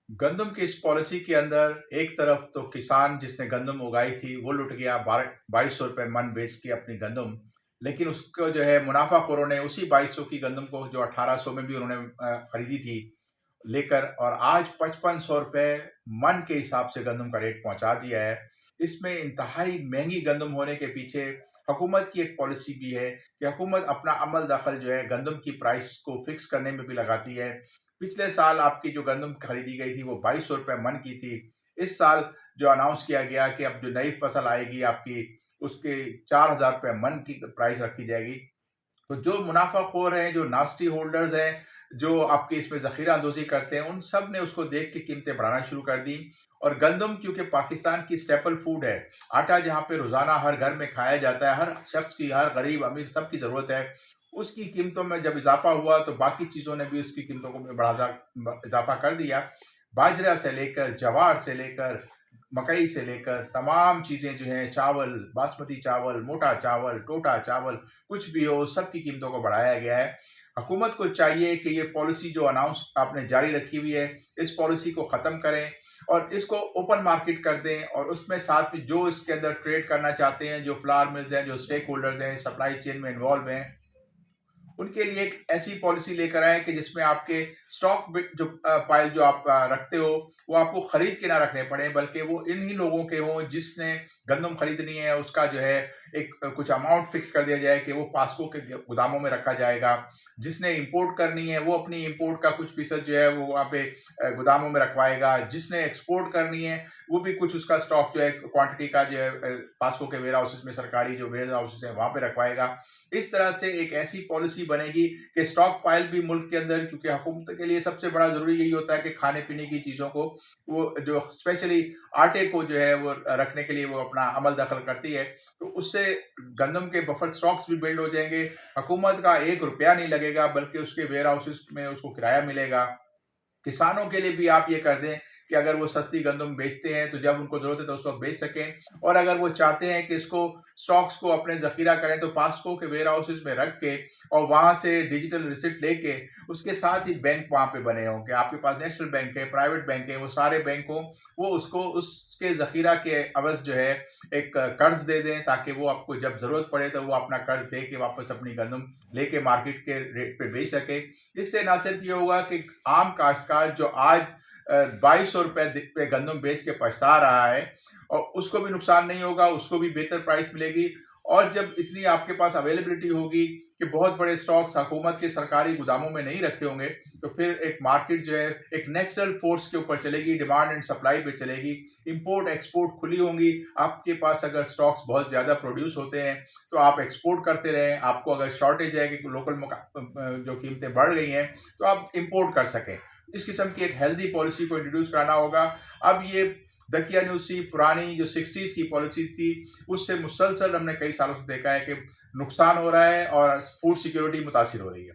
गंदम की इस पॉलिसी के अंदर एक तरफ तो किसान जिसने गंदम उगाई थी वो लुट गया, 2200 रुपये मन बेच के अपनी गंदम। लेकिन उसको जो है मुनाफाखोरों ने उसी 2200 की गंदम को जो 1800 में भी उन्होंने खरीदी थी लेकर, और आज 5500 रुपये मन के हिसाब से गंदम का रेट पहुंचा दिया है। इसमें इंतहाई महंगी गंदम होने के पीछे हुकूमत की एक पॉलिसी भी है कि हुकूमत अपना अमल दखल जो है गंदम की प्राइस को फिक्स करने में भी लगाती है। पिछले साल आपकी जो गंदम खरीदी गई थी वो 2200 रुपये मन की थी। इस साल जो अनाउंस किया गया कि अब जो नई फसल आएगी आपकी, उसके 4000 रुपये मन की प्राइस रखी जाएगी। तो जो मुनाफाखोर हैं, जो नास्टी होल्डर्स हैं, जो आपके इसमें ज़ख़ीरा अंदोज़ी करते हैं, उन सब ने उसको देख के कीमतें बढ़ाना शुरू कर दी। और गंदम क्योंकि पाकिस्तान की स्टेपल फूड है, आटा जहाँ पे रोज़ाना हर घर में खाया जाता है, हर शख्स की, हर गरीब अमीर सबकी ज़रूरत है, उसकी कीमतों में जब इज़ाफ़ा हुआ तो बाकी चीज़ों ने भी उसकी कीमतों को इज़ाफ़ा कर दिया। बाजरा से लेकर, जवार से लेकर, मकई से लेकर तमाम चीज़ें जो हैं, चावल, बासमती चावल, मोटा चावल, टोटा चावल, कुछ भी हो, सब की कीमतों को बढ़ाया गया है। हुकूमत को चाहिए कि ये पॉलिसी जो अनाउंस आपने जारी रखी हुई है, इस पॉलिसी को ख़त्म करें और इसको ओपन मार्केट कर दें, और उसमें साथ में जो इसके अंदर ट्रेड करना चाहते हैं, जो फ्लावर मिल्स हैं, जो स्टेक होल्डर्स हैं, सप्लाई चेन में इन्वॉल्व हैं, उनके लिए एक ऐसी पॉलिसी लेकर आए कि जिसमें आपके स्टॉक जो पाइल जो आप रखते हो, वो आपको खरीद के ना रखने पड़े, बल्कि वो इन्हीं लोगों के हों जिसने गंदम खरीदनी है, उसका जो है एक कुछ अमाउंट फिक्स कर दिया जाए कि वो पास्को के गोदामों में रखा जाएगा। जिसने इंपोर्ट करनी है वो अपनी इंपोर्ट का कुछ फीसद जो है वो वहाँ पे गोदामों में रखवाएगा। जिसने एक्सपोर्ट करनी है वो भी कुछ उसका स्टॉक जो है क्वांटिटी का जो है पास्को के वेयर हाउसेस में, सरकारी जो वेयर हाउसेस हैं वहाँ पे रखवाएगा। इस तरह से एक ऐसी पॉलिसी बनेगी कि स्टॉक पाइल भी मुल्क के अंदर, क्योंकि हुकूमत के लिए सबसे बड़ा ज़रूरी यही होता है कि खाने पीने की चीज़ों को, वो जो स्पेशली आटे को जो है वो रखने के लिए वो अपना अमल दखल करती है, तो उससे गंदम के बफर स्टॉक्स भी बिल्ड हो जाएंगे। हुकूमत का 1 रुपया नहीं लगेगा, बल्कि उसके वेयर हाउसेस में उसको किराया मिलेगा। किसानों के लिए भी आप ये कर दें कि अगर वो सस्ती गंदम बेचते हैं तो जब उनको ज़रूरत है तो उस वक्त बेच सकें, और अगर वो चाहते हैं कि इसको स्टॉक्स को अपने ज़ख़ीरा करें तो पास्को के वेयर हाउसेस में रख के और वहाँ से डिजिटल रिसिप्ट लेके, उसके साथ ही बैंक वहाँ पे बने हों कि आपके पास नेशनल बैंक है, प्राइवेट बैंक है, वो सारे बैंक हों, वो उसको उसके ज़ख़ीरा के अवज़ जो है एक कर्ज़ दे दें, ताकि वो आपको जब ज़रूरत पड़े तो वो अपना कर्ज़ दे के वापस अपनी गंदम लेके मार्केट के रेट पे बेच सके। इससे ना सिर्फ ये होगा कि आम काश्तकार जो आज 2200 रुपये पे गंदम बेच के पछता रहा है, और उसको भी नुकसान नहीं होगा, उसको भी बेहतर प्राइस मिलेगी। और जब इतनी आपके पास अवेलेबिलिटी होगी कि बहुत बड़े स्टॉक्स हुकूमत के सरकारी गोदामों में नहीं रखे होंगे, तो फिर एक मार्केट जो है एक नेचुरल फोर्स के ऊपर चलेगी, डिमांड एंड सप्लाई पे चलेगी। इंपोर्ट एक्सपोर्ट खुली होंगी। आपके पास अगर स्टॉक्स बहुत ज़्यादा प्रोड्यूस होते हैं तो आप एक्सपोर्ट करते रहें। आपको अगर शॉर्टेज है कि लोकल जो कीमतें बढ़ गई हैं तो आप इंपोर्ट कर सकें। इस किस्म की एक हेल्दी पॉलिसी को इंट्रोड्यूस कराना होगा। अब ये दकियानूसी पुरानी जो 60s की पॉलिसी थी, उससे मुसलसल हमने कई सालों से देखा है कि नुकसान हो रहा है और फूड सिक्योरिटी मुतासिर हो रही है।